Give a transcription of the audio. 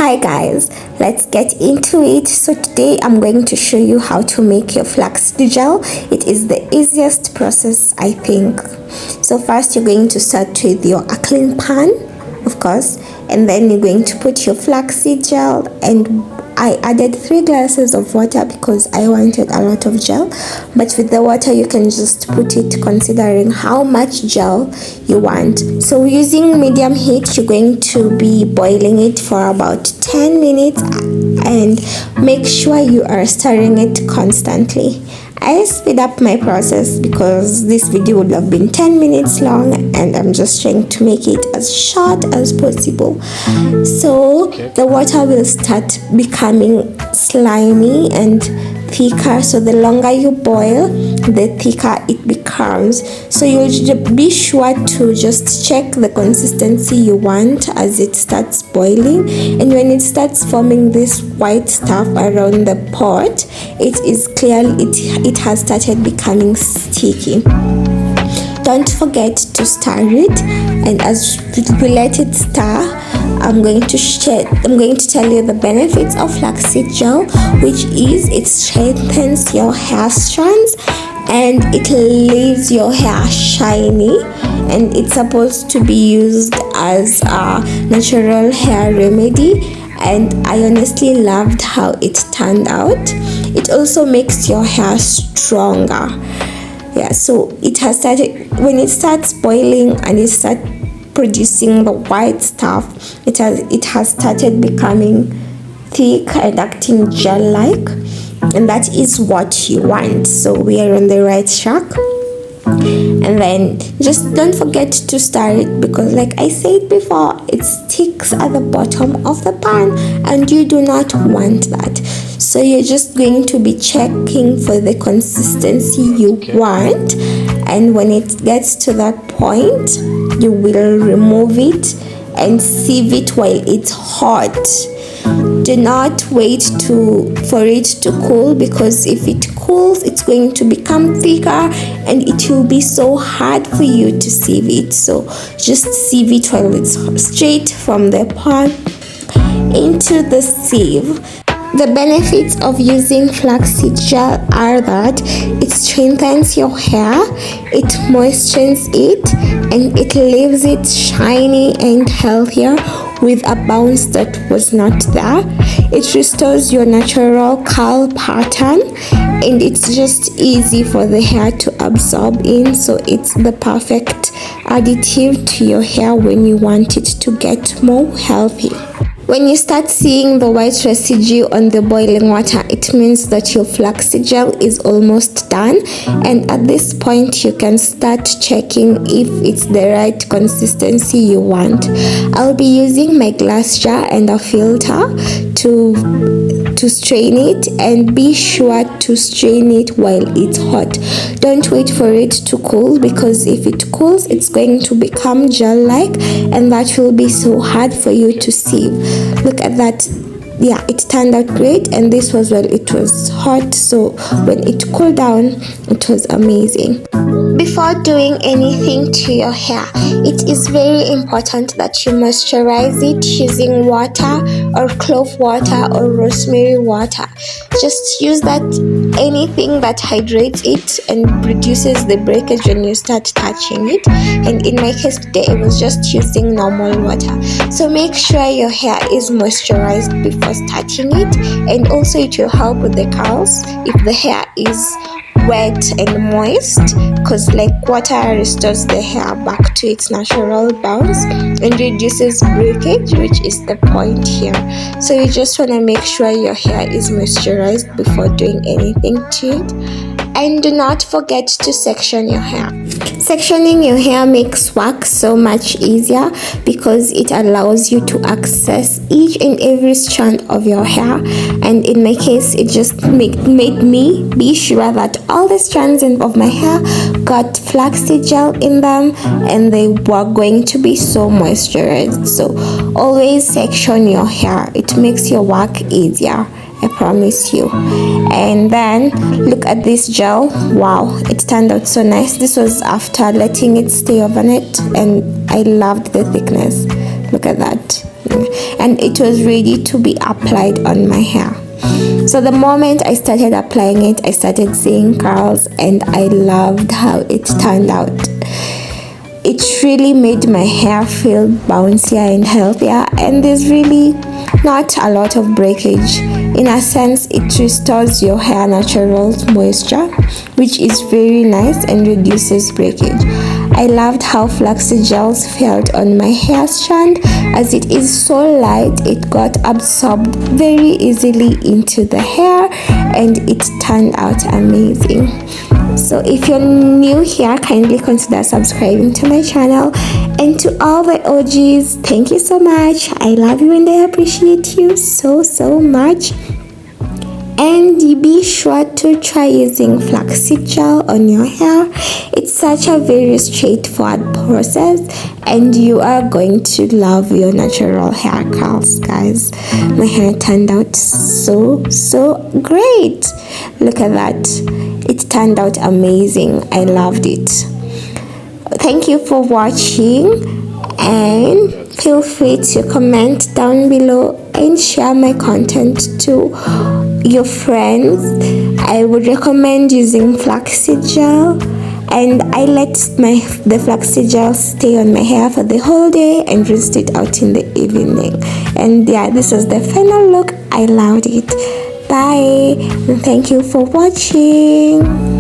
Hi guys, let's get into it. So today I'm going to show you how to make your flaxseed gel. It is the easiest process, I think. So first you're going to start with your clean pan, of course, and then you're going to put your flaxseed gel, and I added 3 glasses of water because I wanted a lot of gel, but with the water you can just put it considering how much gel you want. So using medium heat, you're going to be boiling it for about 10 minutes and make sure you are stirring it constantly. I speed up my process because this video would have been 10 minutes long and I'm just trying to make it as short as possible. So the water will start becoming slimy and thicker, so the longer you boil the thicker it becomes. So you'll be sure to just check the consistency you want as it starts boiling, and when it starts forming this white stuff around the pot, it is clearly it has started becoming sticky. Don't forget to stir it, and as we let it stir, I'm going to tell you the benefits of flaxseed gel, which is it strengthens your hair strands and it leaves your hair shiny, and it's supposed to be used as a natural hair remedy, and I honestly loved how it turned out. It also makes your hair stronger. Yeah, so it has started, when it starts boiling and it starts producing the white stuff, it has started becoming thick and acting gel-like, and that is what you want. So we are on the right track. And then just don't forget to stir it because, like I said before, it sticks at the bottom of the pan and you do not want that. So you're just going to be checking for the consistency you want, and when it gets to that point you will remove it and sieve it while it's hot. Do not wait for it to cool, because if it cools it's going to become thicker and it will be so hard for you to sieve it. So just sieve it while it's straight from the pan into the sieve. The benefits of using flaxseed gel are that it strengthens your hair, it moisturizes it, and it leaves it shiny and healthier with a bounce that was not there. It restores your natural curl pattern, and it's just easy for the hair to absorb in, so it's the perfect additive to your hair when you want it to get more healthy. When you start seeing the white residue on the boiling water, it means that your flaxseed gel is almost done, and at this point you can start checking if it's the right consistency you want. I'll be using my glass jar and a filter to strain it, and be sure to strain it while it's hot. Don't wait for it to cool, because if it cools it's going to become gel-like and that will be so hard for you to sieve. Look at that. Yeah, it turned out great, and this was while it was hot, so when it cooled down it was amazing. Before doing anything to your hair, it is very important that you moisturize it using water or clove water or rosemary water. Just use that, anything that hydrates it and reduces the breakage when you start touching it, and in my case today I was just using normal water. So make sure your hair is moisturized before starting it, and also it will help with the curls if the hair is wet and moist, because like water restores the hair back to its natural bounce and reduces breakage, which is the point here. So you just want to make sure your hair is moisturized before doing anything to it. And do not forget to section your hair. Sectioning your hair makes work so much easier because it allows you to access each and every strand of your hair, and in my case it just made me be sure that all the strands of my hair got flaxseed gel in them and they were going to be so moisturized. So always section your hair, it makes your work easier, I promise you. And then look at this gel. Wow, it turned out so nice. This was after letting it stay overnight and I loved the thickness. Look at that. and it was ready to be applied on my hair. So the moment I started applying it, I started seeing curls, and I loved how it turned out. It really made my hair feel bouncier and healthier, and there's really not a lot of breakage. In a sense, it restores your hair natural moisture, which is very nice, and reduces breakage. I loved how flaxseed gels felt on my hair strand. As it is so light, it got absorbed very easily into the hair, and it turned out amazing. So if you're new here, kindly consider subscribing to my channel. And to all the OGs, thank you so much. I love you and I appreciate you so much. And be sure to try using flaxseed gel on your hair. It's such a very straightforward process, and you are going to love your natural hair curls, guys. My hair turned out so great. Look at that. It turned out amazing. I loved it. Thank you for watching, and feel free to comment down below and share my content to your friends. I would recommend using flaxseed gel, and I let the flaxseed gel stay on my hair for the whole day and rinsed it out in the evening. And yeah, this is the final look. I loved it. Bye, and thank you for watching.